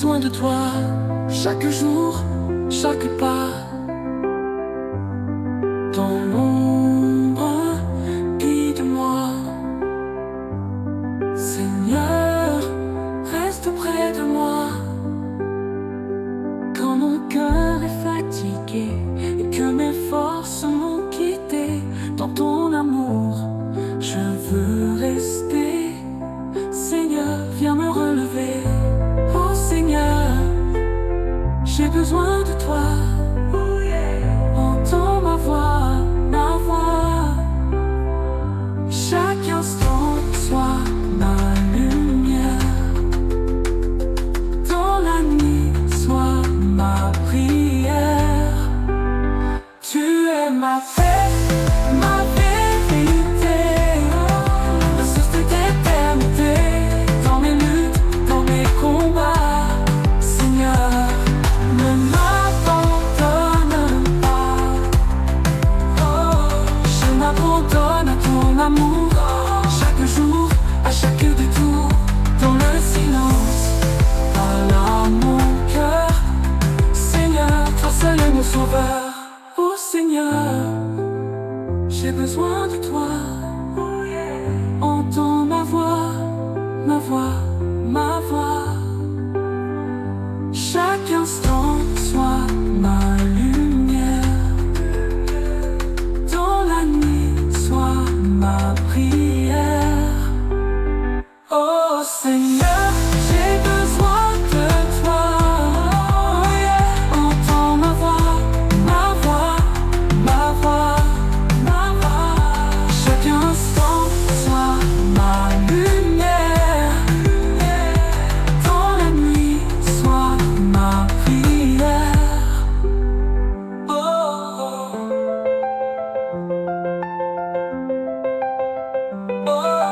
besoin de toi, chaque jour, chaque pas. Ton ombre guide-moi, Seigneur, reste près de moi. Quand mon cœur est fatigué et que mes forces m'ont quitté, dans ton amour, je veux rester. Seigneur, viens me relever. Oh Seigneur, j'ai besoin de toi. Entends ma voix, ma voix. Chaque instant soit ma lumière. Dans la nuit, sois ma prière. Tu es ma paix, ma vérité, la source d'éternité. Dans mes luttes, dans mes combats, Seigneur, ne m'abandonne pas. Oh, je m'abandonne à ton amour, chaque jour, à chaque détour. Dans le silence, parle à mon cœur. Seigneur, toi seul est mon sauveur. Oh Seigneur, j'ai besoin de toi. Entends ma voix, ma voix, ma voix. Chaque instant soit ma lumière. Dans la nuit, sois ma prière. Oh Seigneur, j'ai besoin de toi. Entends ma voix, ma voix, ma voix, ma voix. Chaque instant soit ma lumière. Dans la nuit, sois ma prière. Oh, oh, oh.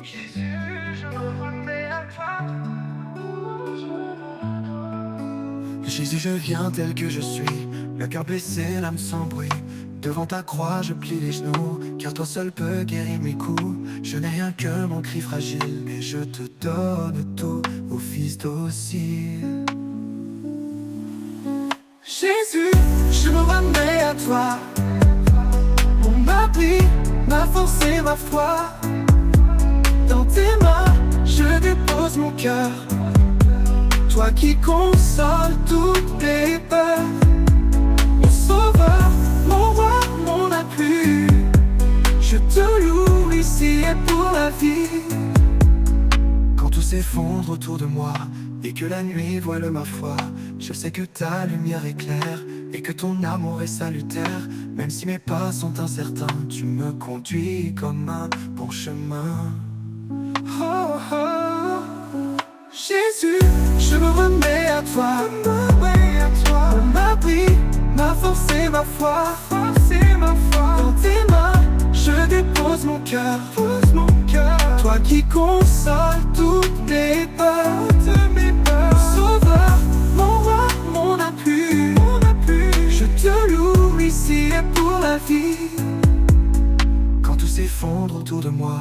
Jésus, je me remets à toi. Jésus, je viens tel que je suis, le cœur baissé, l'âme sans bruit. Devant ta croix, je plie les genoux, car toi seul peux guérir mes coups. Je n'ai rien que mon cri fragile, mais je te donne tout, ô fils docile. Jésus, je me remets à toi, mon abri, ma force et ma foi. Dans tes mains, je dépose mon cœur, toi qui consoles toutes les peurs. Mon sauveur, mon roi, mon appui, je te loue ici et pour la vie. Quand tout s'effondre autour de moi et que la nuit voile ma foi, je sais que ta lumière éclaire et que ton amour est salutaire. Même si mes pas sont incertains, tu me conduis comme un bon chemin. Oh, oh. Jésus, je me remets à toi, mon abri, ma force et ma foi. Dans tes mains, je dépose mon cœur, toi qui consoles toutes les peurs. Mon sauveur, mon roi, mon appui, je te loue ici et pour la vie. Quand tout s'effondre autour de moi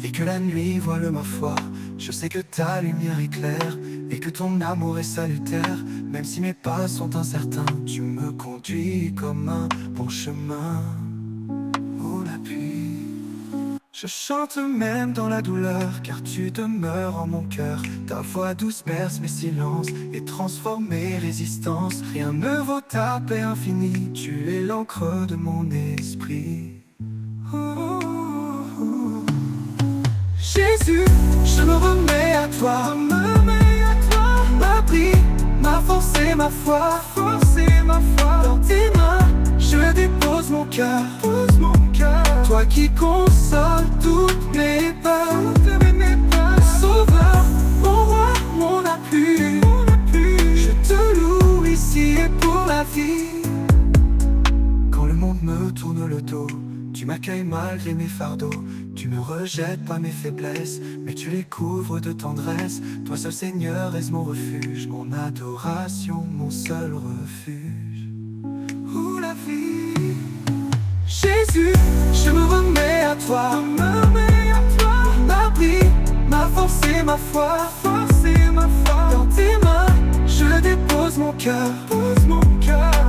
et que la nuit voile ma foi, je sais que ta lumière éclaire et que ton amour est salutaire. Même si mes pas sont incertains, tu me conduis comme un bon chemin. Oh l'appui, je chante même dans la douleur, car tu demeures en mon cœur. Ta voix douce berce mes silences et transforme mes résistances. Rien ne vaut ta paix infinie, tu es l'encre de mon esprit. Oh, oh, oh. Jésus, je me remets à toi, m'abri, ma force et ma foi. Dans tes mains, je dépose mon cœur, toi qui consoles toutes mes peurs. Sauveur, mon roi, mon appui, je te loue ici et pour la vie. Quand le monde me tourne le dos, tu m'accueilles malgré mes fardeaux. Tu ne rejettes pas mes faiblesses, mais tu les couvres de tendresse. Toi seul Seigneur est mon refuge, mon adoration, mon seul refuge. vie. Jésus, je me remets à toi, mon abri, ma force et ma foi, dans tes mains, je dépose mon cœur,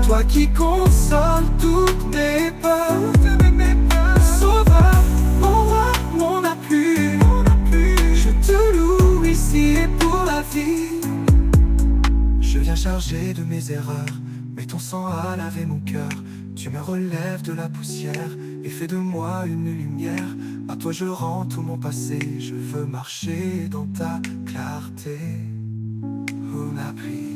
toi qui consoles toutes mes peurs, Sauveur, mon roi, mon appui, je te loue ici et pour la vie. Je viens chargé de mes erreurs, mais ton sang a lavé mon cœur. Tu me relèves de la poussière et fais de moi une lumière. À toi je rends tout mon passé, je veux marcher dans ta clarté. Mon abri.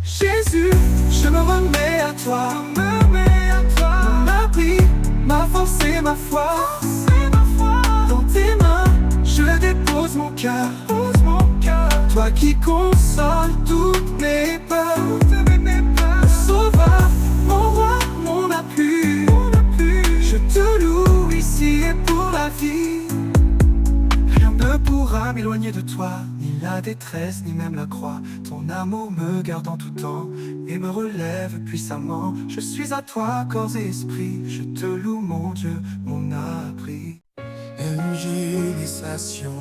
Jésus, je me remets à toi, mon abri, ma force et ma foi, dans tes mains, je dépose mon cœur, toi qui consoles toutes mes peurs, Sauveur, mon roi, mon appui, je te loue ici et pour la vie. Rien ne pourra m'éloigner de toi, ni la détresse, ni même la croix. Ton amour me garde en tout temps et me relève puissamment. Je suis à toi, corps et esprit, je te loue mon Dieu, mon abri. Évangélisation,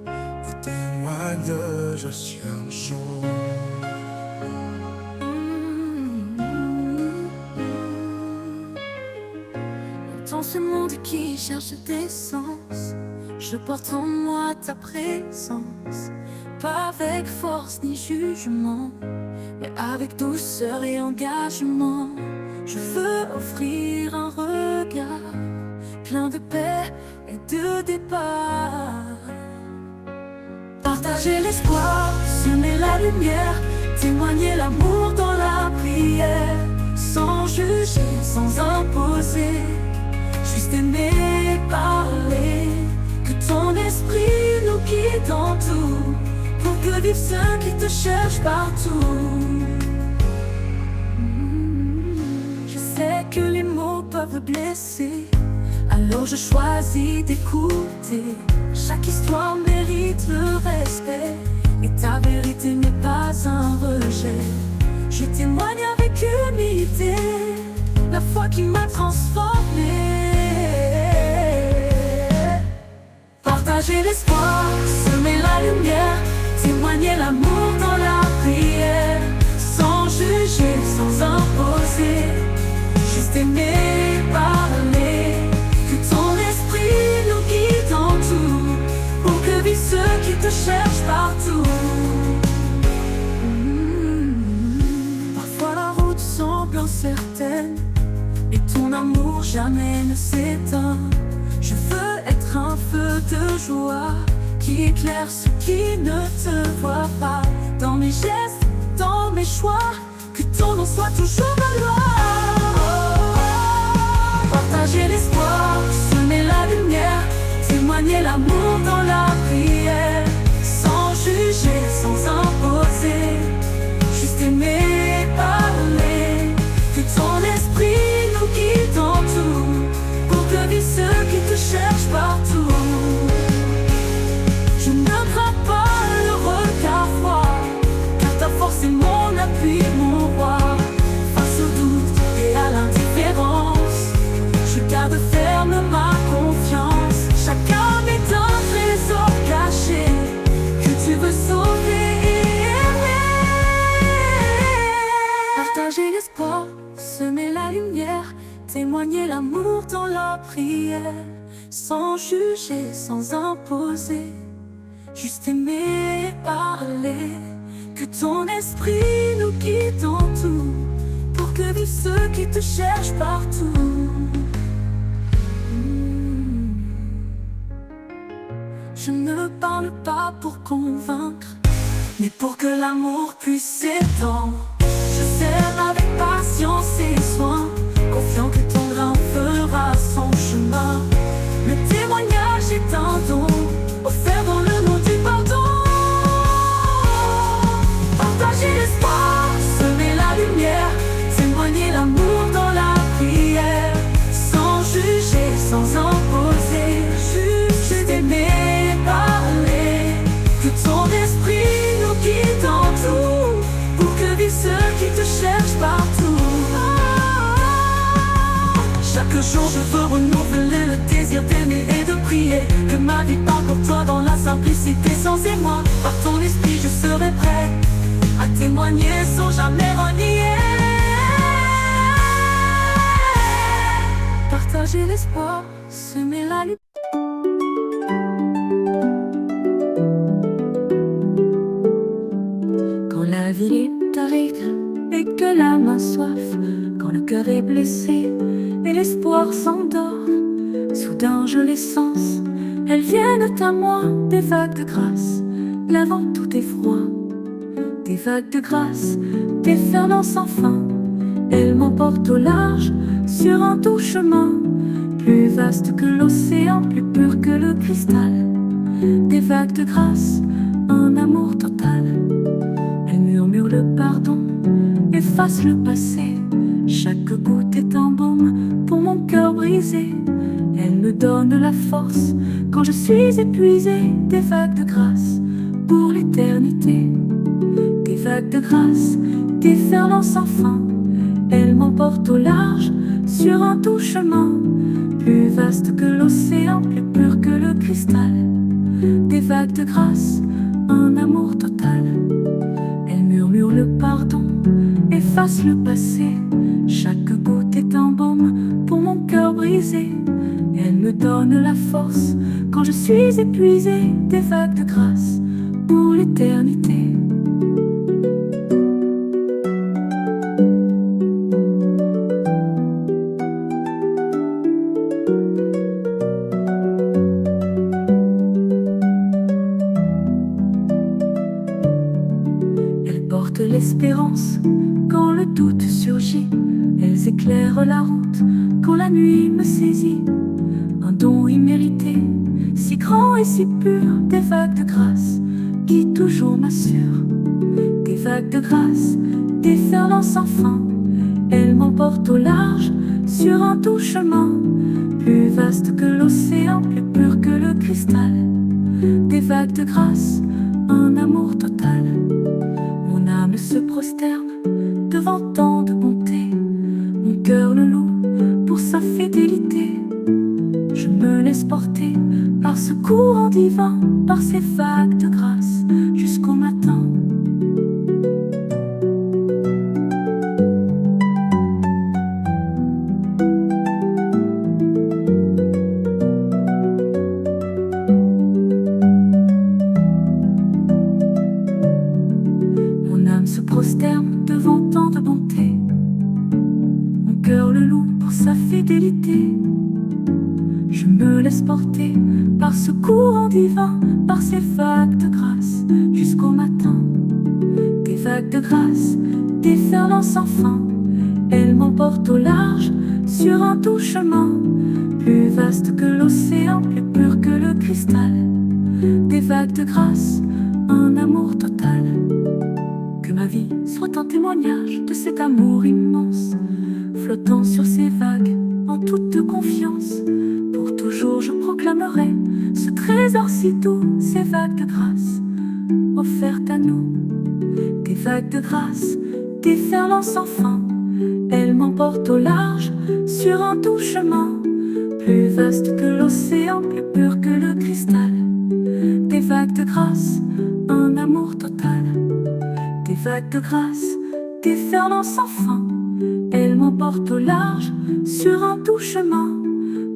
vous témoigne, je suis un jour. Dans ce monde qui cherche des sens, je porte en moi ta présence. Pas avec force ni jugement, mais avec douceur et engagement. Je veux offrir un regard plein de paix et de départ. Partager l'espoir, semer la lumière, témoigner l'amour dans la prière. Sans juger, sans imposer, juste aimer, parler. Que ton esprit nous guide en tout, pour que vivent ceux qui te cherchent partout. Je sais que les mots peuvent blesser, alors je choisis d'écouter. Chaque histoire mérite le respect, et ta vérité n'est pas un rejet. Je témoigne avec humilité la foi qui m'a transformé. Partager l'espoir, semer la lumière, témoigner l'amour dans la prière. Sans juger, sans imposer, juste aimer, parler. Que ton esprit nous guide en tout, pour que vivent ceux qui te cherchent partout. Parfois la route semble incertaine, et ton amour jamais ne s'éteint. Je veux être un feu de joie qui éclaire ceux qui ne te voient pas. Dans mes gestes, dans mes choix, que ton nom soit toujours ma loi. Partager l'espoir, semer la lumière, témoigner l'amour dans la prière. Sans juger, sans imposer, juste aimer, parler. Que ton esprit nous guide en tout, pour que vivent ceux qui te cherchent partout. Je ne crains pas le regard froid, car ta force est mon appui, mon roi. Face au doute et à l'indifférence, je garde ferme ma confiance. Chaque âme est un trésor caché, que tu veux sauver et aimer. Partager l'espoir, semer la lumière, témoigner l'amour dans la prière. Sans juger, sans imposer, juste aimer et parler. Que ton esprit nous guide en tout, pour que vivent ceux qui te cherchent partout. Je ne parle pas pour convaincre, mais pour que l'amour puisse s'étendre. Je sers avec patience et soin, confiant que ton grain fera son chemin. Le témoignage est un don, offert dans le nom du pardon. Partager l'espoir, semer la lumière, témoigner l'amour dans la prière. Sans juger, sans imposer, juste aimer, parler. Que ton esprit nous guide en tout, pour que vivent ceux qui te cherchent jour je veux renouveler le désir d'aimer et de prier. Que ma vie parle pour toi dans la simplicité sans émoi. Par ton esprit je serai prêt à témoigner sans jamais renier. Partager l'espoir, semer la lumière. Quand la vie est aride et que l'âme a soif, quand le cœur est blessé et l'espoir s'endort, soudain je les sens, elles viennent à moi, des vagues de grâce, lavant tout effroi. Des vagues de grâce, déferlant sans fin, elles m'emportent au large, sur un doux chemin, plus vaste que l'océan, plus pur que le cristal. Des vagues de grâce, un amour total. Elles murmurent le pardon, effacent le passé. Chaque goutte est un baume pour mon cœur brisé. Elles me donnent la force quand je suis épuisé. Des vagues de grâce pour l'éternité. Des vagues de grâce, déferlant sans fin. Elles m'emportent au large, sur un doux chemin, plus vaste que l'océan, plus pur que le cristal. Des vagues de grâce, un amour total. Elles murmurent le pardon, effacent le passé. Chaque goutte est un baume pour mon cœur brisé. Elles me donnent la force quand je suis épuisé. Des vagues de grâce pour l'éternité. L'espérance quand le doute surgit, elles éclairent la route quand la nuit me saisit. Un don immérité, si grand et si pur, des vagues de grâce qui toujours m'assurent. Des vagues de grâce, déferlant sans fin, elles m'emportent au large, sur un doux chemin, plus vaste que l'océan, plus pur que le cristal. Des vagues de grâce, un amour total. Mon âme se prosterne devant tant de bonté. Mon cœur le loue pour sa fidélité. Je me laisse porter par ce courant divin, par ces vagues de grâce jusqu'au matin. Se prosterne devant tant de bonté. Mon cœur le loue pour sa fidélité. Je me laisse porter par ce courant divin, par ces vagues de grâce jusqu'au matin. Des vagues de grâce, déferlant sans fin, elles m'emportent au large, sur un doux chemin, plus vaste que l'océan, plus pur que le cristal. Des vagues de grâce, un amour total. Que ma vie soit un témoignage de cet amour immense, flottant sur ces vagues en toute confiance. Pour toujours je proclamerai ce trésor si doux, ces vagues de grâce offertes à nous. Des vagues de grâce, déferlant sans fin, elles m'emportent au large, sur un doux chemin, plus vaste que l'océan, plus pur que le cristal. Des vagues de grâce, un amour total. Des vagues de grâce, déferlant sans fin, elles m'emportent au large, sur un doux chemin,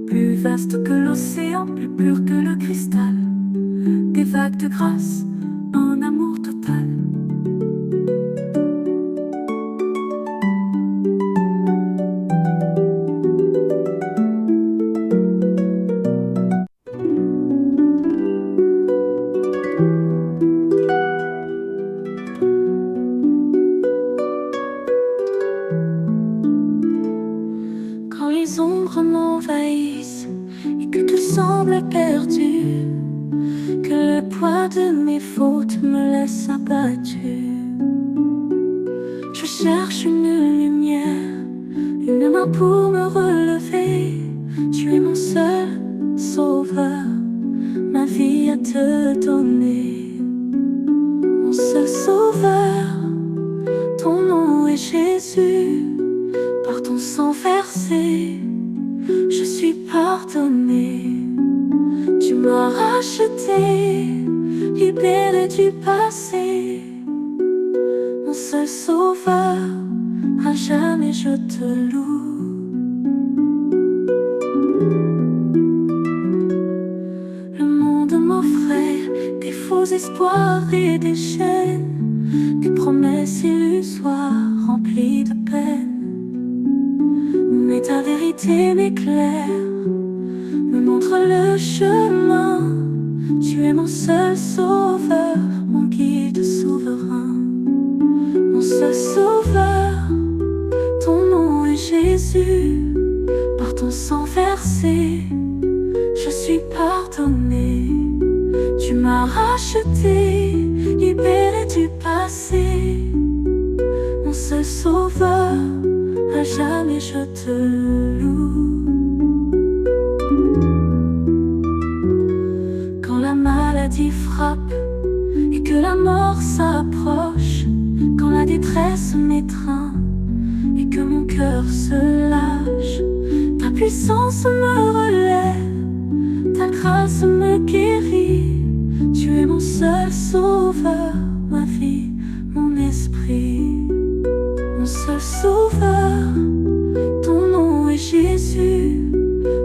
plus vaste que l'océan, plus pur que le cristal. Des vagues de grâce, un amour total. Les ombres m'envahissent et que tout semble perdu, que le poids de mes fautes me laisse abattu. Je cherche une lumière, une main pour me relever. Tu es mon seul sauveur, ma vie à te donner. Mon seul sauveur, ton nom est Jésus. Par ton sang versé, pardonné. Tu m'as racheté, libéré du passé. Mon seul sauveur, à jamais je te loue. Le monde m'offrait des faux espoirs et des chaînes, des promesses illusoires remplies de peine. Mais ta vérité m'éclaire, me montre le chemin. Tu es mon seul sauveur, mon guide souverain. Mon seul sauveur, ton nom est Jésus. Par ton sang versé, je suis pardonné. Tu m'as racheté, libéré du passé. Mon seul sauveur, à jamais je te loue. Quand la maladie frappe et que la mort s'approche, quand la détresse m'étreint et que mon cœur se lâche, ta puissance me relève, ta grâce me guérit. Tu es mon seul sauveur, ma vie, mon esprit. Mon seul sauveur, ton nom est Jésus.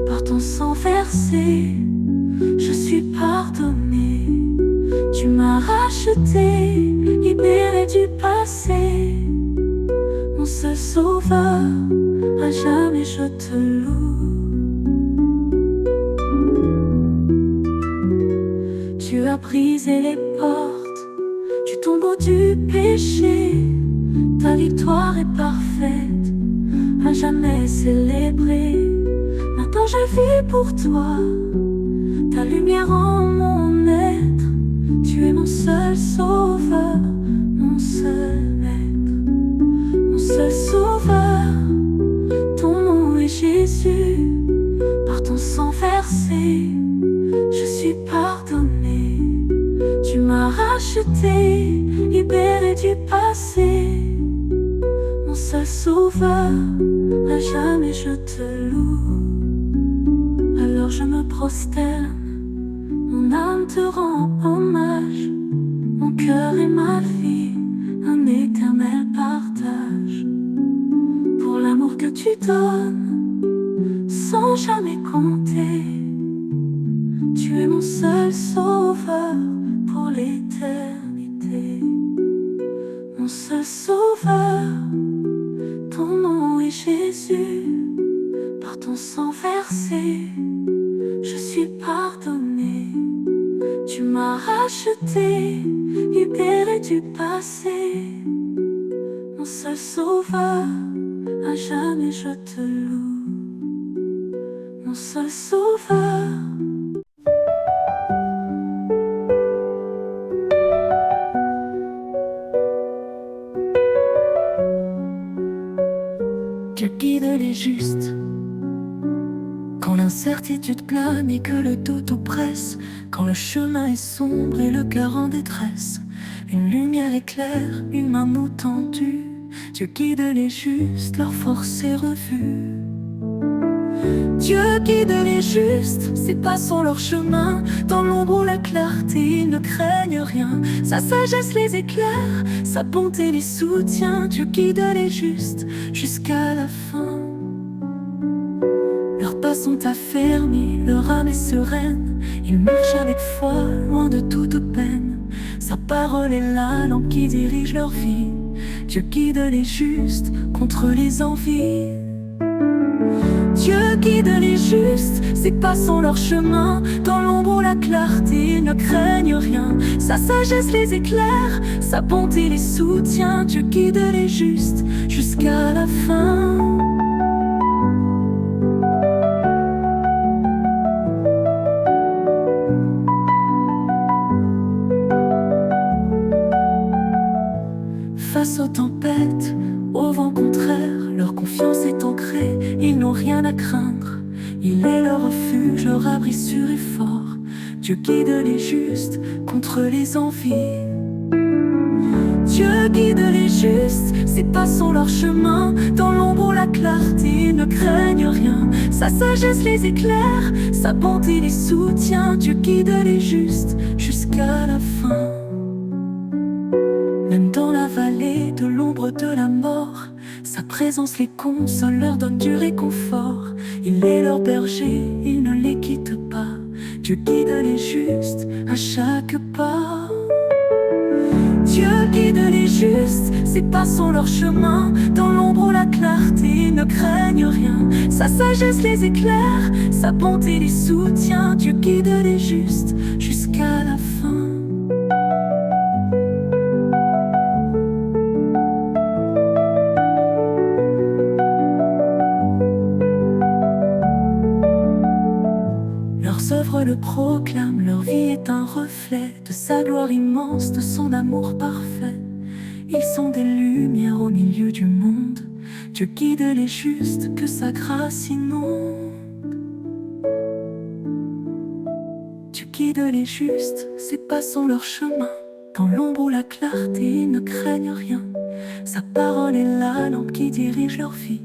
Par ton sang versé, je suis pardonné. Tu m'as racheté, libéré du passé. Mon seul sauveur, à jamais je te loue. Tu as brisé les portes du tombeau du péché. Ta victoire est parfaite, à jamais célébrée. Maintenant je vis pour toi, ta lumière en mon être. Tu es mon seul sauveur, mon seul maître. Mon seul sauveur, ton nom est Jésus. Par ton sang versé, je suis pardonné. Tu m'as racheté, libéré du passé. Mon seul sauveur, à jamais je te loue. Alors je me prosterne, mon âme te rend hommage. Mon cœur et ma vie, un éternel partage. Pour l'amour que tu donnes, sans jamais compter. Tu es mon seul sauveur pour l'éternité. Mon seul sauveur, ton nom est Jésus. Par ton sang versé, je suis pardonné. Tu m'as racheté, libéré du passé. Mon seul sauveur, à jamais je te loue. Mon seul sauveur. Dieu guide les justes. Quand l'incertitude plane et que le doute oppresse, quand le chemin est sombre et le cœur en détresse, une lumière éclaire, une main nous tendue. Dieu guide les justes, leur force est revue. Dieu guide les justes, ses pas sont leur chemin. Dans l'ombre ou la clarté, ils ne craignent rien. Sa sagesse les éclaire, sa bonté les soutient. Dieu guide les justes jusqu'à la fin. Leurs pas sont affermis, leur âme est sereine. Ils marchent avec foi, loin de toute peine. Sa parole est la lampe qui dirige leur vie. Dieu guide les justes contre les envies. Dieu guide les justes, ses pas sont leur chemin. Dans l'ombre ou la clarté, ils ne craignent rien. Sa sagesse les éclaire, sa bonté les soutient. Dieu guide les justes jusqu'à la fin. Face aux tempêtes, au vent contraire, leur confiance est ancrée, ils n'ont rien à craindre. Il est leur refuge, leur abri sûr et fort. Dieu guide les justes contre les envies. Dieu Dieu guide les justes, ses pas sont leur chemin. Dans l'ombre ou la clarté, ils ne craignent rien. Sa sagesse les éclaire, sa bonté les soutient. Dieu guide les justes jusqu'à la fin. Même dans la vallée de l'ombre de la mort, sa présence les console, leur donne du réconfort. Il est leur berger, il ne les quitte pas. Dieu guide les justes à chaque pas. Dieu guide les justes, ses pas sont leur chemin. Dans l'ombre ou la clarté, ils ne craignent rien. Sa sagesse les éclaire, sa bonté les soutient. Dieu guide les justes jusqu'à la fin. Leurs œuvres le proclament, leur vie est un reflet de sa gloire immense, de son amour parfait. Ils sont des lumières au milieu du monde. Dieu guide les justes, que sa grâce inonde. Dieu guide les justes, ses pas sont leur chemin. Dans l'ombre ou la clarté, ils ne craignent rien. Sa parole est la lampe qui dirige leur vie.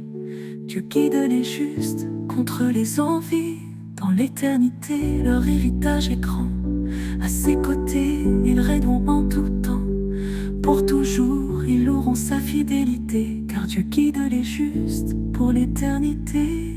Dieu guide les justes contre les envies. Dans l'éternité, leur héritage est grand. À ses côtés, ils règneront en tout temps. Pour toujours, ils loueront sa fidélité, car Dieu guide les justes pour l'éternité.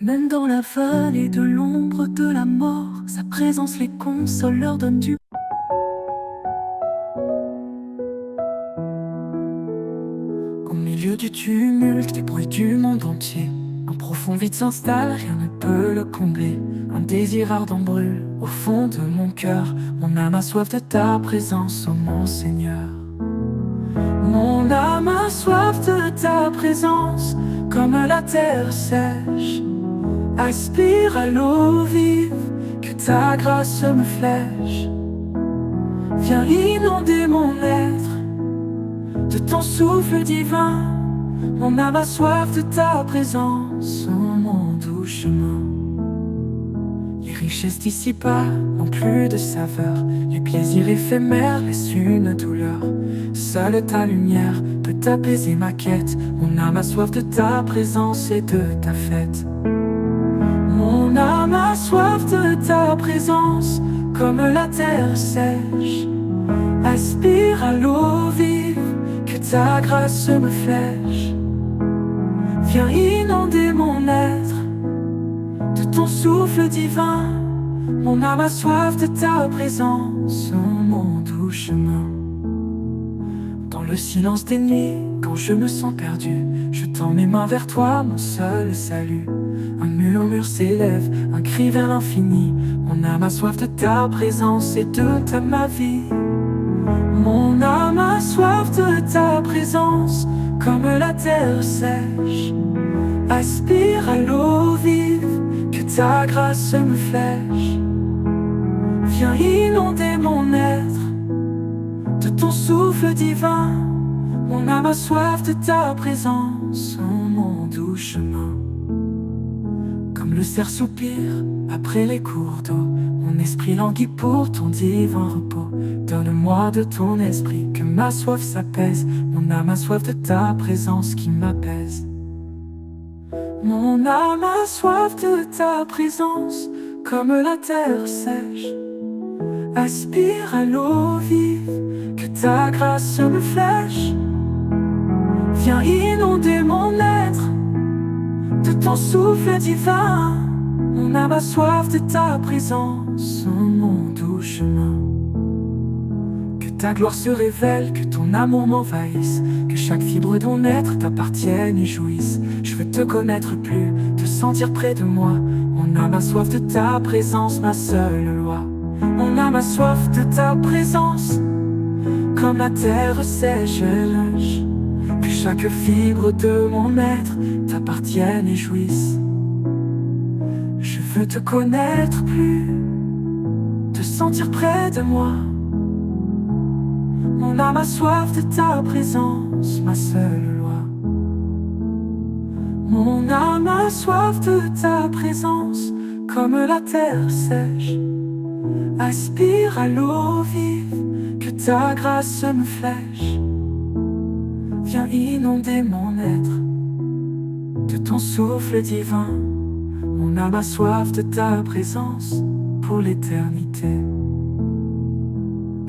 Même dans la vallée de l'ombre de la mort, sa présence les console, leur donne du Au milieu du tumulte, des bruits du monde entier, un profond vide s'installe, rien ne peut le combler. Un désir ardent brûle au fond de mon cœur. Mon âme a soif de ta présence, ô mon Seigneur. Mon âme a soif de ta présence, comme la terre sèche aspire à l'eau vive, que ta grâce me flèche. Viens inonder mon être de ton souffle divin. Mon âme a soif de ta présence, ô mon doux chemin. Les richesses d'ici-bas n'ont plus de saveur, les plaisirs éphémères laissent une douleur. Seule ta lumière peut apaiser ma quête. Mon âme a soif de ta présence et de ta fête. Mon âme a soif de ta présence, comme la terre sèche aspire à l'eau vive, que ta grâce me flèche. Viens inonder mon être de ton souffle divin. Mon âme a soif de ta présence, ô mon doux chemin. Dans le silence des nuits, quand je me sens perdu, je tends mes mains vers toi, mon seul salut. Un murmure s'élève, un cri vers l'infini. Mon âme a soif de ta présence et de ma vie. Mon âme a soif de ta présence, comme la terre sèche aspire à l'eau vive, que ta grâce me flèche. Viens inonder mon être de ton souffle divin. Mon âme a soif de ta présence, ô mon doux chemin. Comme le cerf soupire après les cours d'eau, mon esprit languit pour ton divin repos. Donne-moi de ton esprit, que ma soif s'apaise. Mon âme a soif de ta présence qui m'apaise. Mon âme a soif de ta présence, comme la terre sèche aspire à l'eau vive, que ta grâce me flèche. Viens inonder mon être de ton souffle divin. Mon âme a soif de ta présence, ô mon doux chemin. Que ta gloire se révèle, que ton amour m'envahisse, que chaque fibre de mon être t'appartienne et jouisse. Je veux te connaître plus, te sentir près de moi. Mon âme a soif de ta présence, ma seule loi. Mon âme a soif de ta présence, comme la terre sèche et lâche. Que chaque fibre de mon être t'appartienne et jouisse. Je veux te connaître plus, te sentir près de moi. Mon âme a soif de ta présence, ma seule loi. Mon âme a soif de ta présence, comme la terre sèche aspire à l'eau vive, que ta grâce me flèche. Viens inonder mon être de ton souffle divin. Mon âme a soif de ta présence pour l'éternité.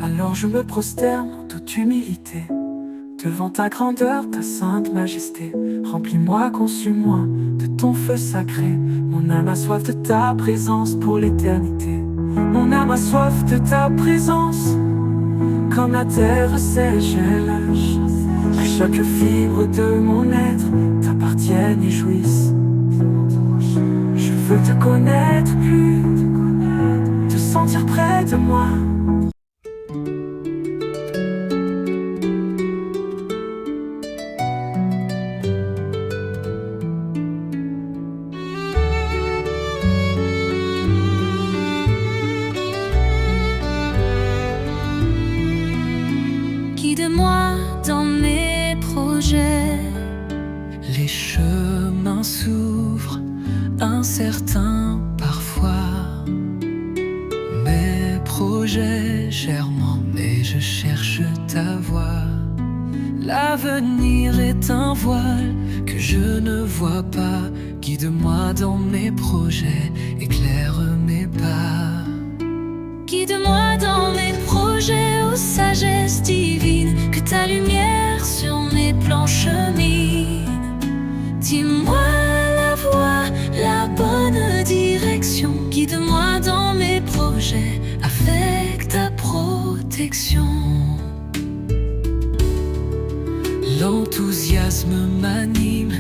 Alors je me prosterne en toute humilité devant ta grandeur, ta sainte majesté. Remplis-moi, consume-moi de ton feu sacré. Mon âme a soif de ta présence pour l'éternité. Mon âme a soif de ta présence, comme la terre sèche et lâche. Que chaque fibre de mon être t'appartienne et jouisse. Je veux te connaître plus, te sentir près de moi. Guide-moi dans mes projets. Les chemins s'ouvrent, incertains parfois. Mes projets germent et je cherche ta voix. L'avenir est un voile que je ne vois pas. Guide-moi dans mes projets, éclaire mes pas. Guide-moi dans mes projets, ô sagesse divine, que ta lumière sur mes plans chemine. Dis-moi la voie, la bonne direction. Guide-moi dans mes projets avec ta protection. L'enthousiasme m'anime,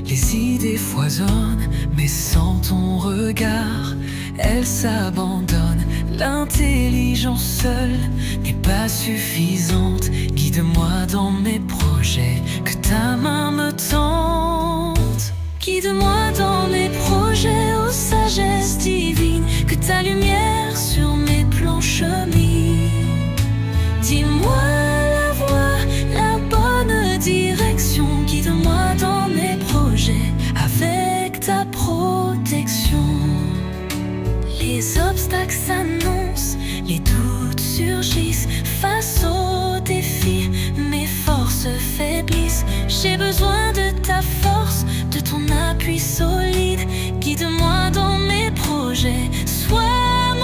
les idées foisonnent, mais sans ton regard, elles s'abandonnent. L'intelligence seule n'est pas suffisante. Guide-moi dans mes projets, que ta main me tente. Guide-moi dans mes projets, ô sagesse divine, que ta lumière sur mes plans chemine. Dis-moi la voie, la bonne direction. Guide-moi dans mes projets avec ta protection. Les obstacles s'annoncent, les doutes surgissent face aux défis. Mes forces faiblissent, j'ai besoin de ta force, de ton appui solide. Guide-moi dans mes projets, sois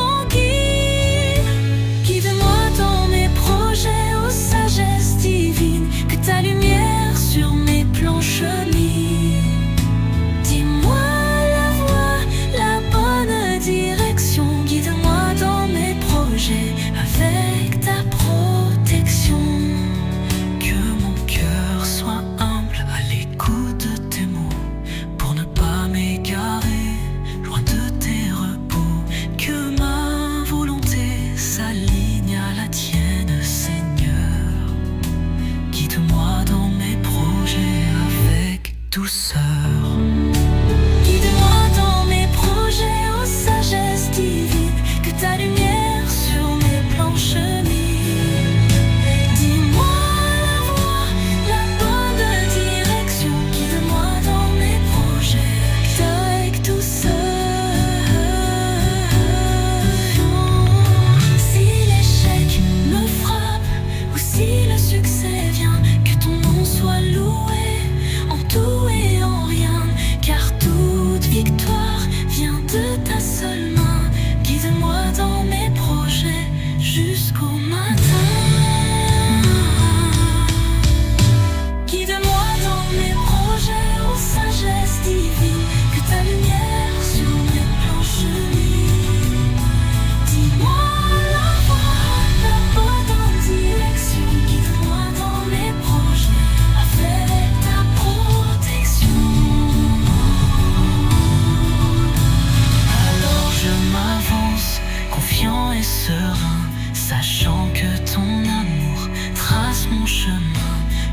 confiant et serein, sachant que ton amour trace mon chemin.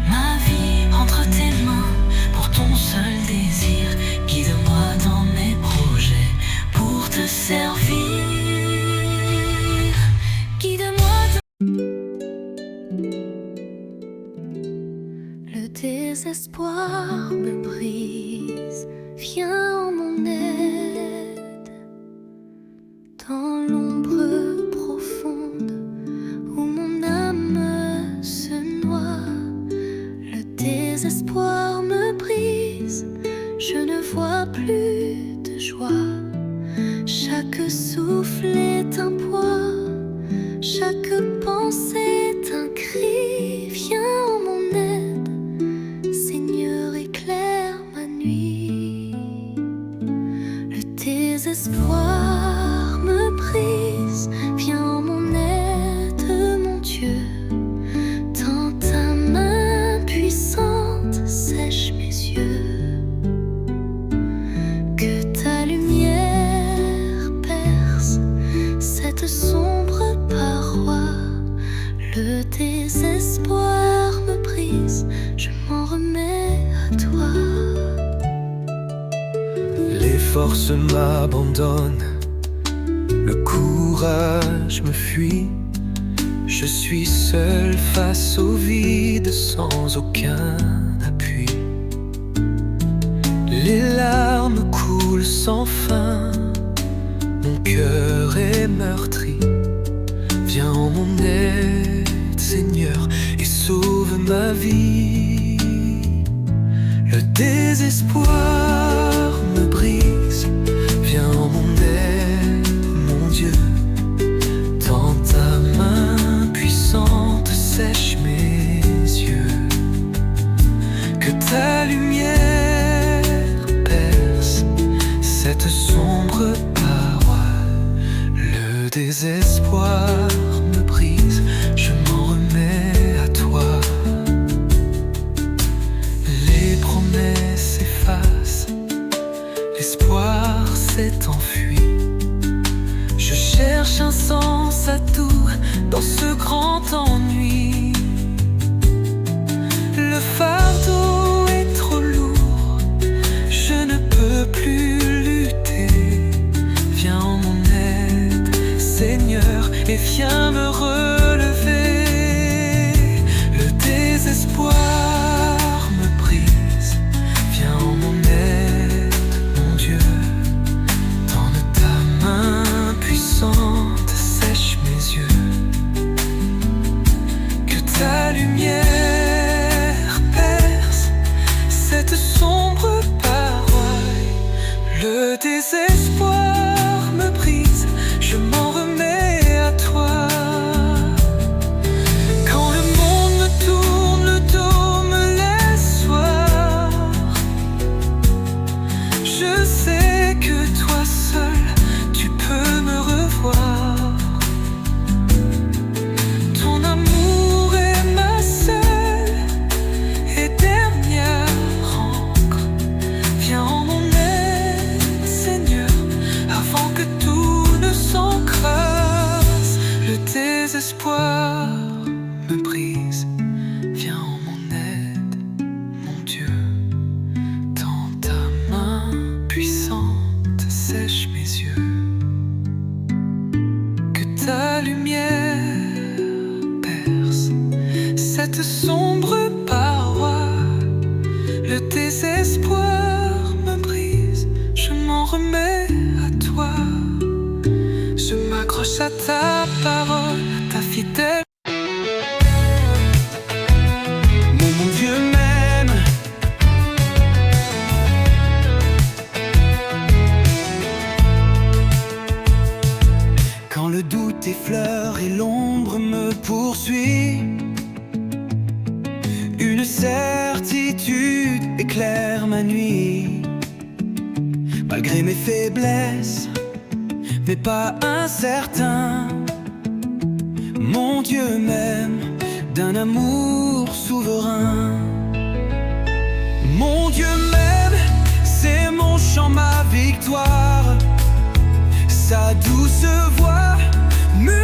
Ma vie entre tes mains, pour ton seul désir. Guide-moi dans mes projets, pour te servir. Guide-moi Le désespoir me brise, viens en mon aide. Dans l'ombre profonde où mon âme se noie, le désespoir me brise, je ne vois plus de joie. Chaque souffle est un poids, chaque pensée est un cri. Viens en mon aide, Seigneur, éclaire ma nuit. Le désespoir me brise, viens en mon aide, mon Dieu. Dans ta main puissante sèche mes yeux. Que ta lumière perce cette sombre paroi. Le désespoir me brise, je m'en remets à toi. Les forces m'abandonnent, le courage me fuit. Je suis seul face au vide, sans aucun appui. Les larmes coulent sans fin, mon cœur est meurtri. Viens en mon aide, Seigneur, et sauve ma vie. Le désespoir me brise, viens en mon aide, mon Dieu. Dans ta main puissante sèche mes yeux. Que ta lumière perce cette sombre paroi. Le désespoir me brise, je m'en remets à toi. Les promesses effacent, l'espoir s'est enfui. Je cherche un sens à tout dans ce grand ennui. Le fardeau est trop lourd, je ne peux plus lutter. Viens en mon aide, Seigneur, et viens me relever. Le désespoir me brise, viens en mon aide, mon Dieu. Dans ta main puissante sèche mes yeux. Que ta lumière perce cette sombre paroi. Le désespoir me brise, je m'en remets à toi. Quand le monde me tourne le dos, me laisse soir, je sais que toi seul tu peux me revoir. Ton amour est ma seule et dernière encre. Viens en mon aide, Seigneur, avant que tout ne s'encrasse. Le désespoir me brise, viens en mon aide, mon Dieu. Dans ta main puissante sèche mes yeux. Que ta lumière perce cette sombre paroi. Le désespoir me brise, je m'en remets à toi. Je m'accroche à ta parole, ta fidèle. Mon Dieu m'aime. Quand le doute effleure et l'ombre me poursuit, une certitude éclaire ma nuit. Malgré mes faiblesses, mais pas incertain, mon Dieu m'aime d'un amour souverain. Mon Dieu m'aime, c'est mon chant, ma victoire. Sa douce voix me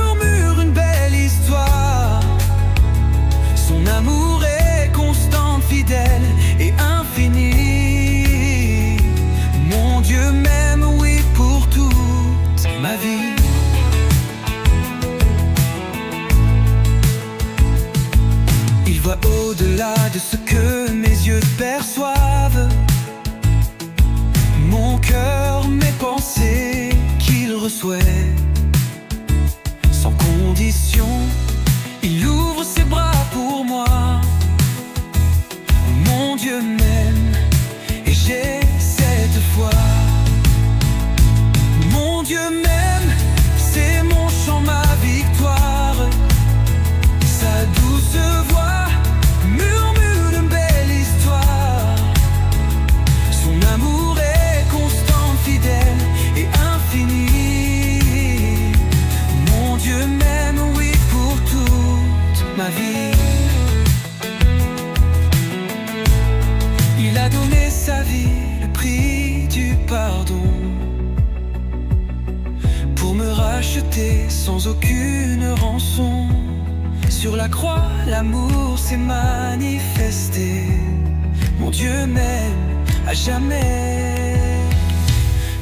une rançon. Sur la croix, l'amour s'est manifesté. Mon Dieu m'aime à jamais.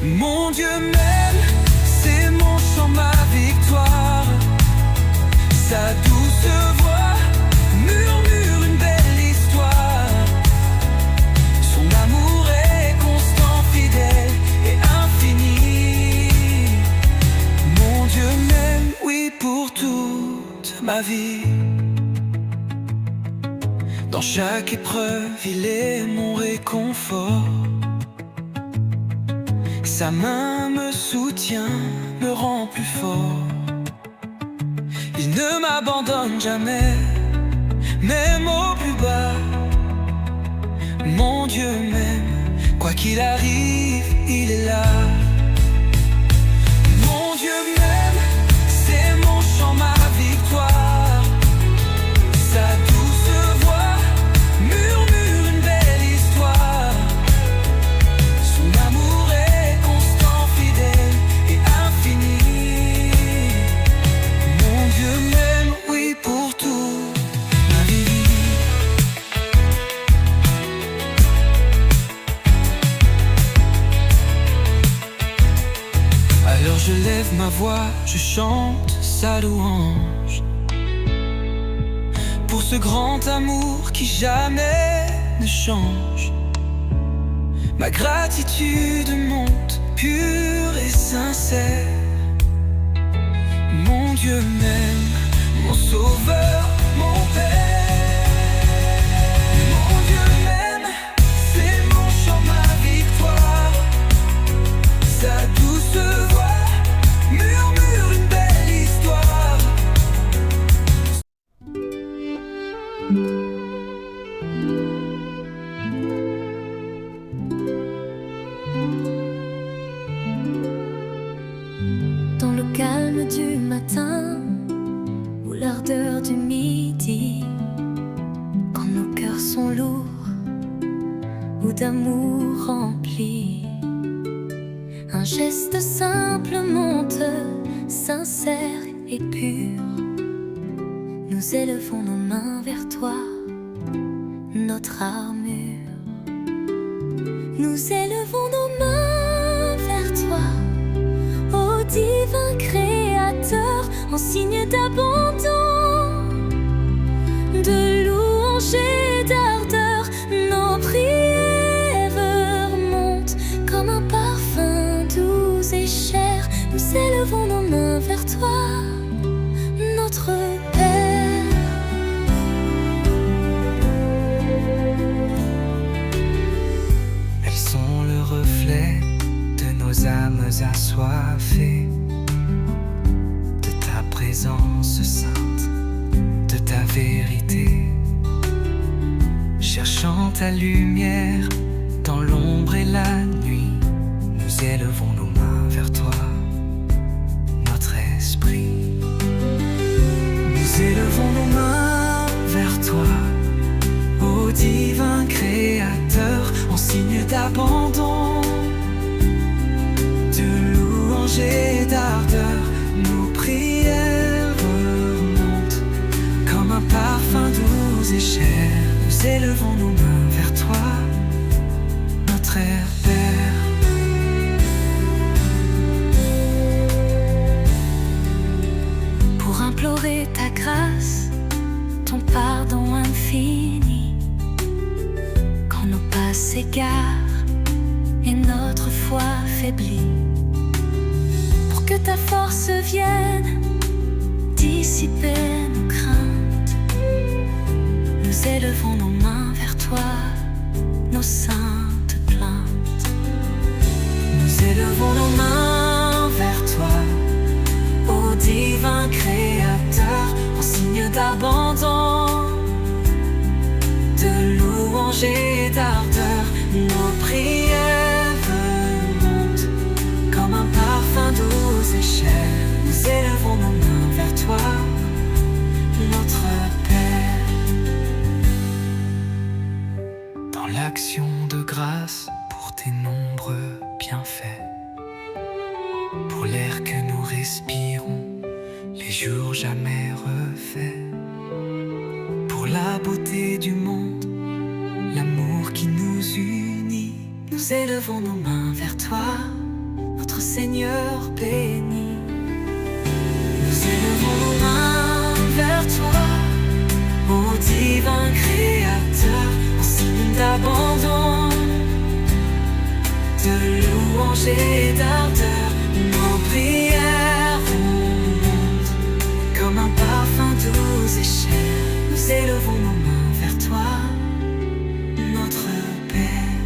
Mon Dieu m'aime, c'est mon chant, ma victoire. Sa douce voix murmure une belle histoire. Son amour est constant, fidèle et infini. Mon Dieu m'aime, oui, pour toute ma vie. Dans chaque épreuve, il est mon réconfort. Sa main me soutient, me rend plus fort. Il ne m'abandonne jamais, même au plus bas. Mon Dieu m'aime, quoi qu'il arrive, il est là. Mon Dieu m'aime, c'est mon chant, ma victoire. Sa douce voix murmure une belle histoire. Son amour est constant, fidèle et infini. Mon Dieu m'aime, oui, pour toute ma vie. Alors je lève ma voix, je chante sa louange. Pour ce grand amour qui jamais ne change. Ma gratitude monte, pure et sincère. Mon Dieu m'aime, mon sauveur, mon Père. Mon Dieu m'aime, c'est mon chant, ma victoire. Sa douce voix murmure une belle histoire. Dans le calme du matin ou l'ardeur du midi, quand nos cœurs sont lourds ou d'amour remplis, un geste simple monte, sincère et pur. Nous élevons nos mains vers toi, notre armure. Nous élevons nos mains vers toi, ô divin créateur, en signe d'abandon, de louange et d'ardeur. Nos prières remontent comme un parfum doux et cher. Nous élevons nos mains vers toi, notre Père. Elles sont le reflet de nos âmes assoiffées, de ta présence sainte, de ta vérité. Cherchant ta lumière dans l'ombre et la nuit, nous élevons nos mains vers toi, notre esprit. Nous élevons nos mains vers toi, ô divin créateur, en signe d'abandon, de louange et d'ardeur. Nos prières remontent comme un parfum doux et cher. Nous élevons nos mains vers toi, notre Père. Pour implorer ta grâce, ton pardon infini, quand nos pas s'égarent et notre foi faiblit, pour que ta force vienne dissiper nos craintes. Nous élevons nos mains vers toi, nos saintes plaintes. Nous élevons nos mains vers toi, ô divin créateur, en signe d'abandon, de louange et d'ardeur. Nos prières remontent comme un parfum doux et cher. Nous élevons nos mains vers toi, notre Père. Dans l'action de grâce pour tes nombreux bienfaits, pour l'air que nous respirons, les jours jour jamais refait. Pour la beauté du monde, l'amour qui nous unit, nous élevons nos mains vers toi, notre Seigneur béni. Nous élevons nos mains vers toi, ô divin Créateur, en signe d'abandon, de louange et d'ardeur. Nos prières montent comme un parfum doux et cher. Nous élevons nos mains vers toi, notre Père.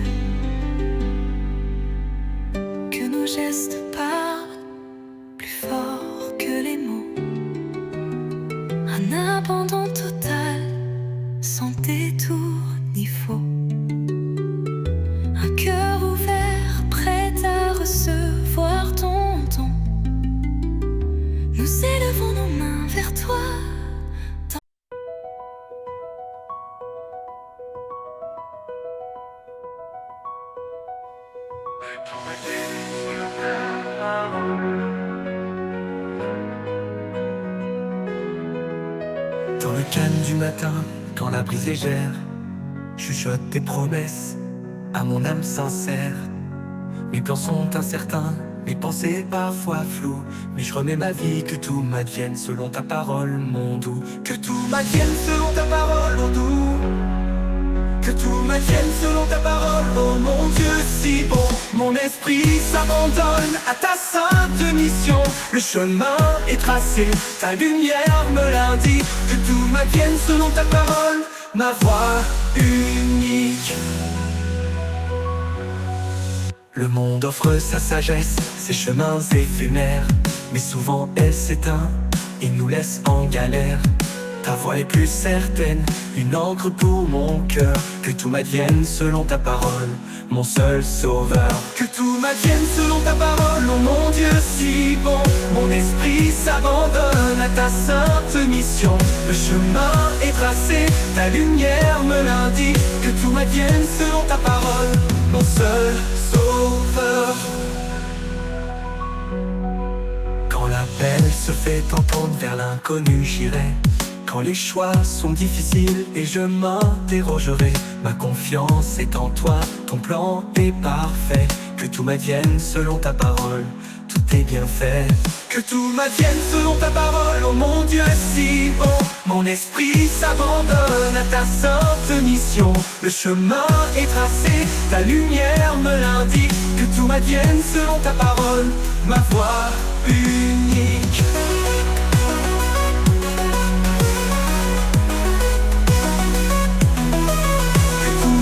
Que nos gestes parlent plus fort que les mots. Un abandon total, sans détour ni faux. Un cœur ouvert, prêt à recevoir ton don. Nous élevons nos mains vers toi. Dans le calme du matin, quand la brise légère chuchote tes promesses à mon âme sincère. Mes plans sont incertains, mes pensées parfois floues, mais je remets ma vie, que tout m'advienne selon ta parole, mon doux. Que tout m'advienne selon ta parole, mon doux. Que tout m'advienne selon ta parole, oh mon Dieu si bon. Mon esprit s'abandonne à ta sainte mission. Le chemin est tracé, ta lumière me l'indique. Que tout m'advienne selon ta parole, ma voix unique. Le monde offre sa sagesse, ses chemins éphémères, mais souvent elle s'éteint et nous laisse en galère. Ta voix est plus certaine, une encre pour mon cœur. Que tout m'advienne selon ta parole, mon seul sauveur. Que tout m'advienne selon ta parole, oh mon Dieu si bon. Mon esprit s'abandonne à ta sainte mission. Le chemin est tracé, ta lumière me l'indique. Que tout m'advienne selon ta parole, mon seul sauveur. Quand l'appel se fait entendre vers l'inconnu, j'irai. Quand les choix sont difficiles et je m'interrogerai, ma confiance est en toi, ton plan est parfait. Que tout m'advienne selon ta parole, tout est bien fait. Que tout m'advienne selon ta parole, oh mon Dieu si bon. Mon esprit s'abandonne à ta sainte mission. Le chemin est tracé, ta lumière me l'indique. Que tout m'advienne selon ta parole, ma voix unique.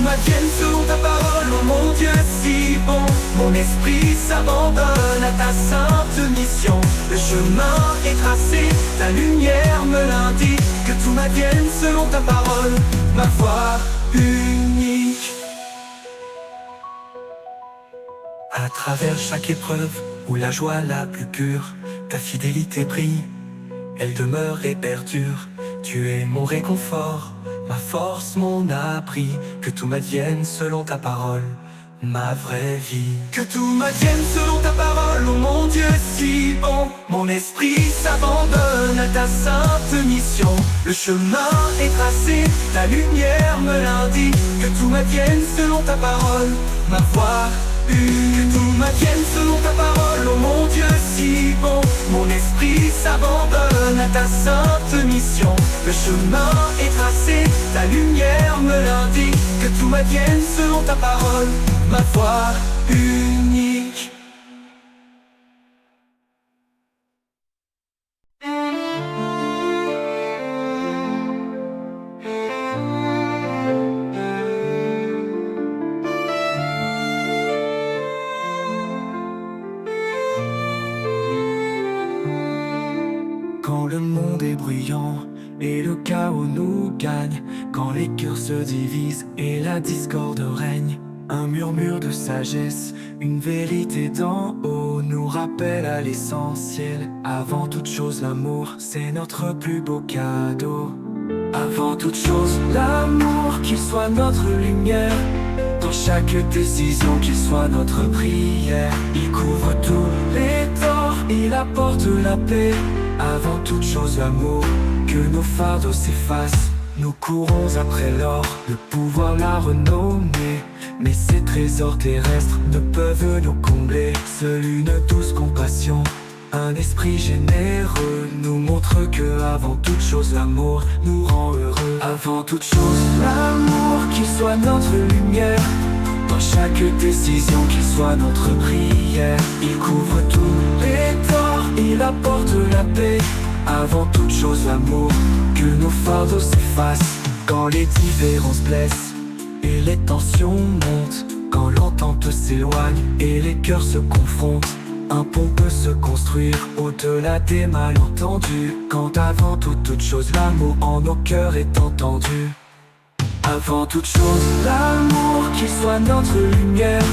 M'advienne selon ta parole, oh mon Dieu si bon. Mon esprit s'abandonne à ta sainte mission. Le chemin est tracé, ta lumière me l'indique. Que tout m'advienne selon ta parole, ma voix unique. À travers chaque épreuve, où la joie la plus pure, ta fidélité brille, elle demeure et perdure. Tu es mon réconfort, ma force, mon abri. Que tout m'advienne selon ta parole, ma vraie vie. Que tout m'advienne selon ta parole, oh mon Dieu si bon. Mon esprit s'abandonne à ta sainte mission. Le chemin est tracé, ta lumière me l'indique. Que tout m'advienne selon ta parole, ma voix unique. Que tout m'advienne selon ta parole, oh mon Dieu si bon. Mon esprit s'abandonne à ta sainte mission. Le chemin est tracé, ta lumière me l'indique. Que tout m'advienne selon ta parole, ma voix unique. Quand le monde est bruyant et le chaos nous gagne, quand les cœurs se divisent et la discorde règne, un murmure de sagesse, une vérité d'en haut nous rappelle à l'essentiel. Avant toute chose, l'amour, c'est notre plus beau cadeau. Avant toute chose, l'amour, qu'il soit notre lumière. Dans chaque décision, qu'il soit notre prière. Il couvre tous les torts, il apporte la paix. Avant toute chose l'amour, que nos fardeaux s'effacent. Nous courons après l'or, le pouvoir, la renommée. Mais ces trésors terrestres ne peuvent nous combler. Seule une douce compassion, un esprit généreux nous montre que avant toute chose l'amour nous rend heureux. Avant toute chose l'amour qui soit notre lumière. Dans chaque décision qu'il soit notre prière. Il couvre tous les torts, il apporte la paix. Avant toute chose l'amour, que nos fardeaux s'effacent. Quand les différences blessent et les tensions montent, quand l'entente s'éloigne et les cœurs se confrontent, un pont peut se construire au-delà des malentendus. Quand avant toute chose l'amour en nos cœurs est entendu. Avant toute chose l'amour qui soit notre lumière.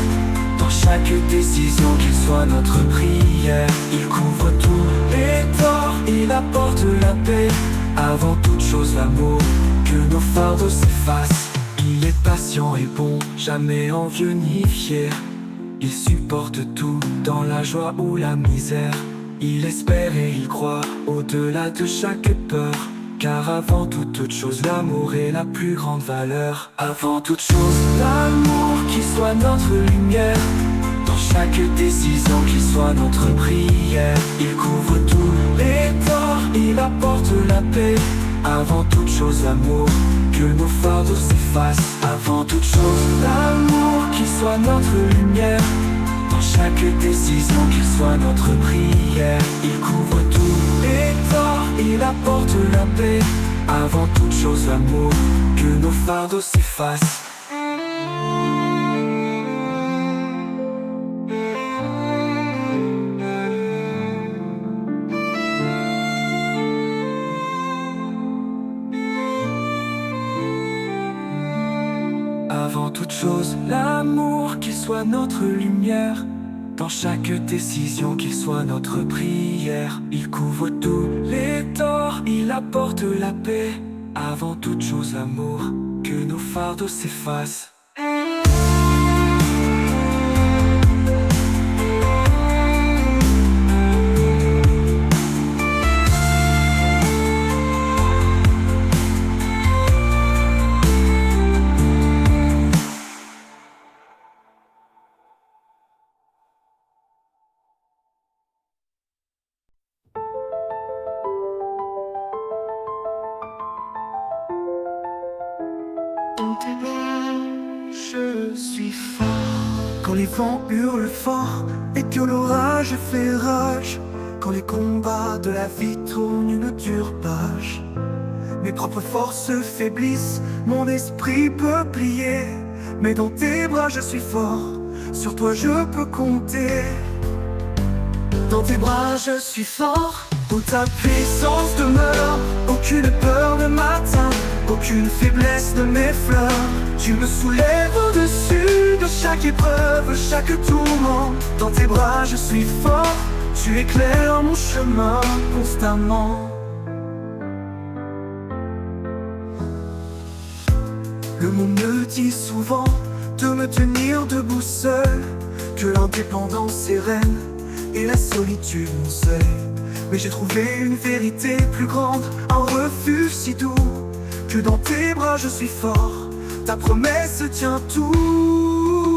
Dans chaque décision qu'il soit notre prière. Il couvre tous les torts, il apporte la paix. Avant toute chose l'amour, que nos fardeaux s'effacent. Il est patient et bon, jamais envieux ni fier. Il supporte tout, dans la joie ou la misère. Il espère et il croit, au-delà de chaque peur. Car avant toute chose l'amour est la plus grande valeur. Avant toute chose l'amour qui soit notre lumière. Dans chaque décision qu'il soit notre prière. Il couvre tous les torts, il apporte la paix. Avant toute chose l'amour, que nos fardeaux s'effacent. Avant toute chose l'amour qui soit notre lumière. Dans chaque décision qu'il soit notre prière. Il couvre tous les torts, il apporte la paix. Avant toute chose l'amour, que nos fardeaux s'effacent. Avant toute chose l'amour qu'il soit notre lumière. Dans chaque décision qu'il soit notre prière. Il couvre tous les torts, il apporte la paix. Avant toute chose l'amour, que nos fardeaux s'effacent. Dans tes bras, je suis fort. Quand les vents hurlent fort et que l'orage fait rage. Quand les combats de la vie tournent une dure page. Mes propres forces faiblissent, mon esprit peut plier. Mais dans tes bras je suis fort, sur toi je peux compter. Dans tes bras je suis fort, où ta puissance demeure. Aucune peur ne m'atteint, aucune faiblesse ne m'effleure. Tu me soulèves au-dessus de chaque épreuve, chaque tourment. Dans tes bras je suis fort, tu éclaires mon chemin constamment. Le monde me dit souvent de me tenir debout seul, que l'indépendance est reine et la solitude mon seuil. Mais j'ai trouvé une vérité plus grande, un refuge si doux, que dans tes bras je suis fort, ta promesse tient tout.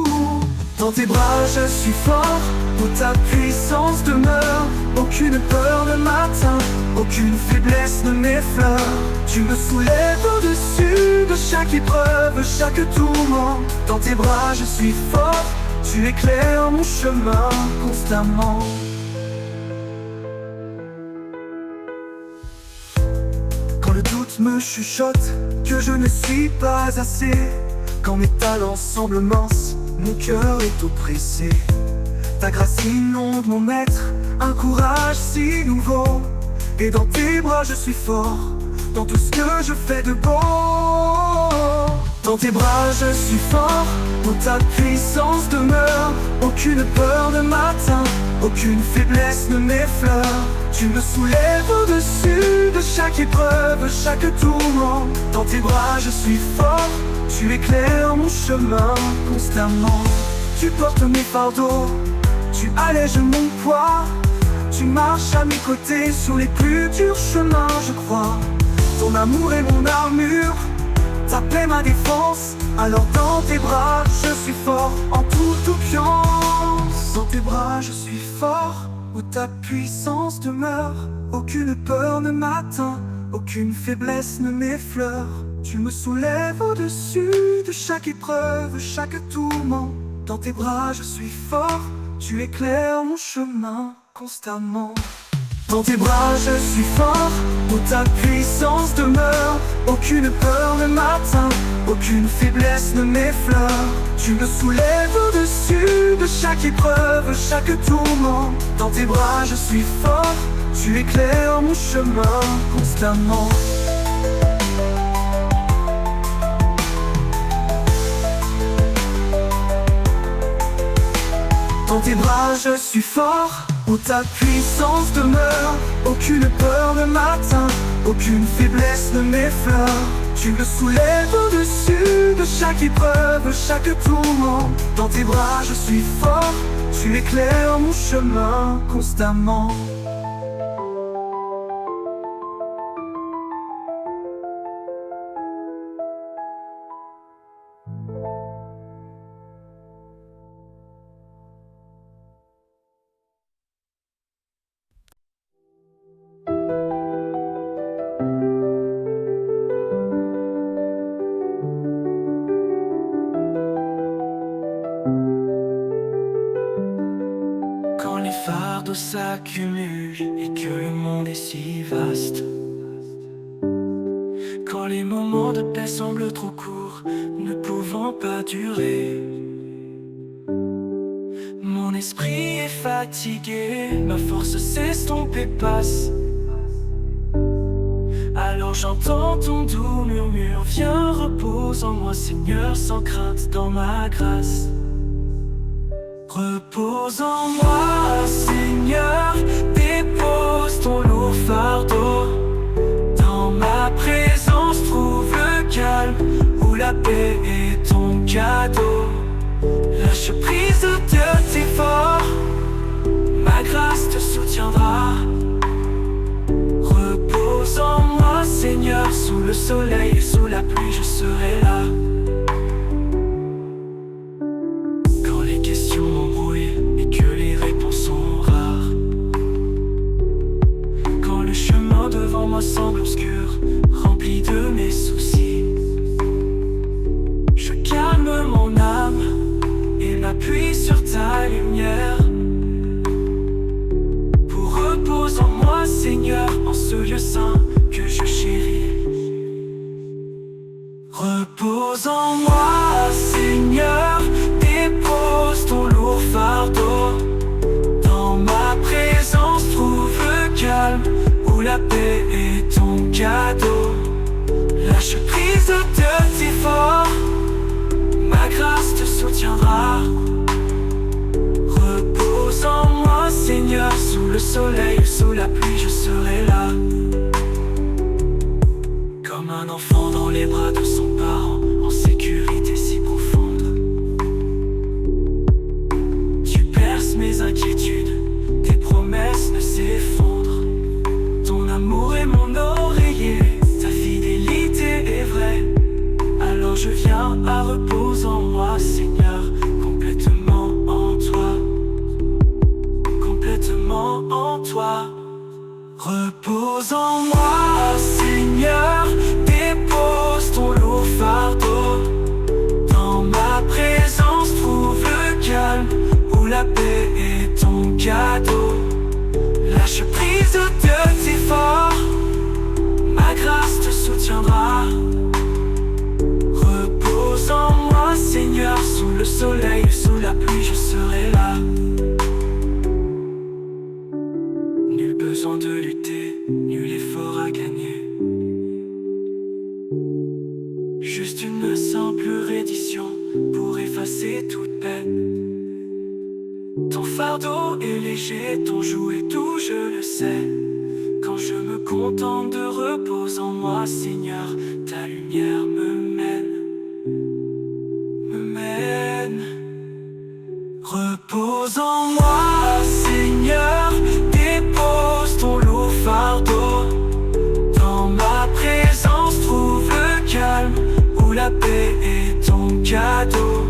Dans tes bras je suis fort, où ta puissance demeure. Aucune peur ne m'atteint, aucune faiblesse ne m'effleure. Tu me soulèves au-dessus de chaque épreuve, chaque tourment. Dans tes bras je suis fort, tu éclaires mon chemin constamment. Quand le doute me chuchote que je ne suis pas assez, quand mes talents semblent minces, mon cœur est oppressé. Ta grâce inonde mon maître, un courage si nouveau. Et dans tes bras je suis fort, dans tout ce que je fais de beau. Dans tes bras je suis fort, où ta puissance demeure. Aucune peur ne m'atteint, aucune faiblesse ne m'effleure. Tu me soulèves au-dessus de chaque épreuve, chaque tourment. Dans tes bras je suis fort, tu éclaires mon chemin constamment. Tu portes mes fardeaux, tu allèges mon poids. Tu marches à mes côtés sur les plus durs chemins, je crois. Ton amour est mon armure, ta paix ma défense. Alors dans tes bras je suis fort en toute confiance. Dans tes bras je suis fort, où ta puissance demeure. Aucune peur ne m'atteint, aucune faiblesse ne m'effleure. Tu me soulèves au-dessus de chaque épreuve, chaque tourment. Dans tes bras je suis fort, tu éclaires mon chemin constamment. Dans tes bras je suis fort, où ta puissance demeure. Aucune peur ne m'atteint, aucune faiblesse ne m'effleure. Tu me soulèves au-dessus de chaque épreuve, chaque tourment. Dans tes bras je suis fort, tu éclaires mon chemin constamment. Dans tes bras je suis fort, où ta puissance demeure. Aucune peur ne m'atteint, aucune faiblesse ne m'effleure. Tu me soulèves au-dessus de chaque épreuve, chaque tourment. Dans tes bras je suis fort, tu éclaires mon chemin constamment. Quand les fardeaux s'accumulent et que le monde est si vaste, quand les moments de paix semblent trop courts, ne pouvant pas durer, mon esprit est fatigué, ma force s'estompe et passe. Alors j'entends ton doux murmure, viens repose en moi Seigneur, sans crainte dans ma grâce. Repose en moi, Seigneur, dépose ton lourd fardeau. Dans ma présence, trouve le calme, où la paix est ton cadeau. Lâche prise de tes efforts, ma grâce te soutiendra. Repose en moi, Seigneur, sous le soleil et sous la pluie, je serai là. Semble obscur, rempli de mes soucis. Je calme mon âme et m'appuie sur ta lumière. Pour repose en moi, Seigneur, en ce lieu saint que je chéris. Repose en moi, Seigneur, dépose ton lourd fardeau. Dans ma présence, trouve le calme, où la paix est ton cadeau. Lâche prise de tes efforts, ma grâce te soutiendra. Repose en moi, Seigneur, sous le soleil, sous la pluie, je serai là. Comme un enfant dans les bras de son parent, en sécurité si profonde. Tu perces mes inquiétudes, tes promesses ne s'effondrent. Ton amour est mon oreiller, ta fidélité est vraie. Alors je viens à repose en moi, Seigneur, complètement en toi. Complètement en toi. Repose en moi, Seigneur, dépose ton lourd fardeau. Dans ma présence, trouve le calme, où la paix est ton cadeau. Lâche prise de tes efforts, ma grâce te soutiendra. Repose en moi, Seigneur, sous le soleil, sous la pluie, je serai là. Nul besoin de lutter, nul effort à gagner. Juste une simple reddition pour effacer toute peine. Ton fardeau est léger, ton joug est doux, je le sais. Quand je me contente de repose en moi, Seigneur, ta lumière me mène. Repose en moi, Seigneur, dépose cadeau.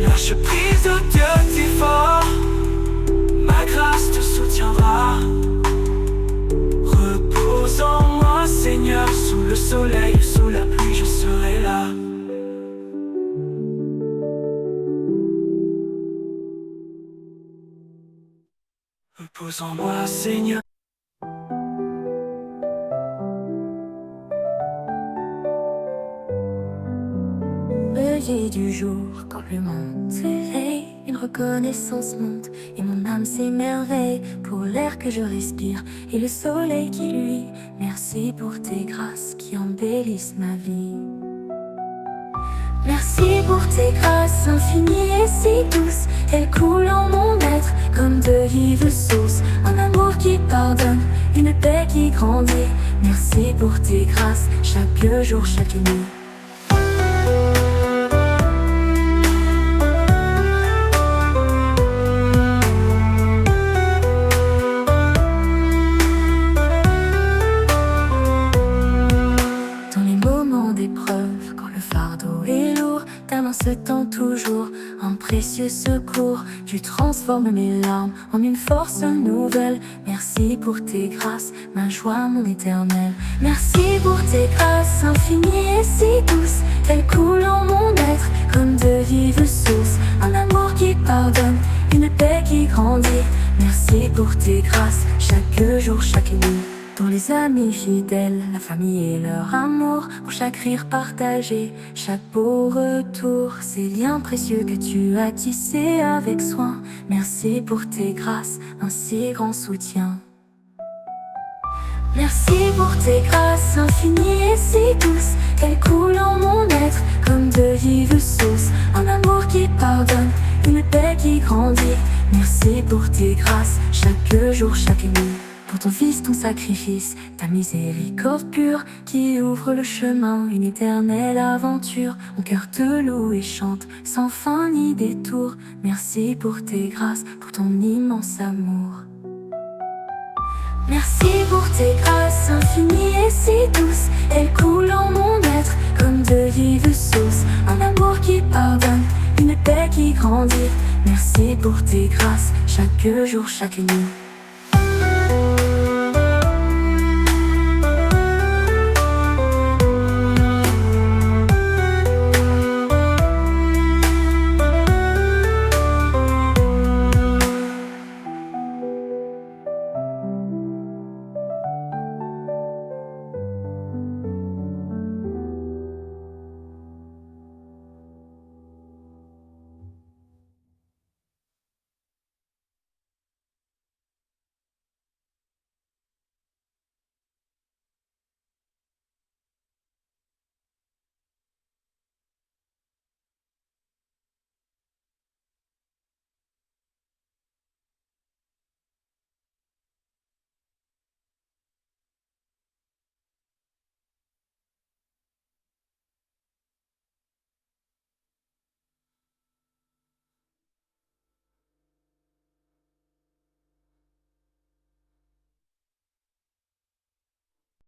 Lâche prise au Dieu t'es fort, ma grâce te soutiendra. Repose en moi Seigneur, sous le soleil ou sous la pluie je serai là. Repose en moi Seigneur. Lever du jour, quand le monde s'éveille, une reconnaissance monte et mon âme s'émerveille pour l'air que je respire et le soleil qui luit. Merci pour tes grâces qui embellissent ma vie. Merci pour tes grâces infinies et si douces. Elles coulent en mon être comme de vives sources. Un amour qui pardonne, une paix qui grandit. Merci pour tes grâces, chaque jour, chaque nuit. D'épreuve, quand le fardeau est lourd, ta main se tend toujours, un précieux secours. Tu transformes mes larmes en une force nouvelle. Merci pour tes grâces, ma joie, mon éternel. Merci pour tes grâces infinies et si douces. Elles coulent en mon être comme de vives sources. Un amour qui pardonne, une paix qui grandit. Merci pour tes grâces, chaque jour, chaque nuit. Pour les amis fidèles, la famille et leur amour, pour chaque rire partagé, chaque beau retour, ces liens précieux que tu as tissés avec soin. Merci pour tes grâces, un si grand soutien. Merci pour tes grâces infinies et si douces. Elles coulent en mon être comme de vives sources. Un amour qui pardonne, une paix qui grandit. Merci pour tes grâces, chaque jour, chaque nuit. Pour ton fils, ton sacrifice, ta miséricorde pure qui ouvre le chemin, une éternelle aventure. Mon cœur te loue et chante sans fin ni détour. Merci pour tes grâces, pour ton immense amour. Merci pour tes grâces infinies et si douces. Elles coulent en mon être comme de vives sources. Un amour qui pardonne, une paix qui grandit. Merci pour tes grâces, chaque jour, chaque nuit.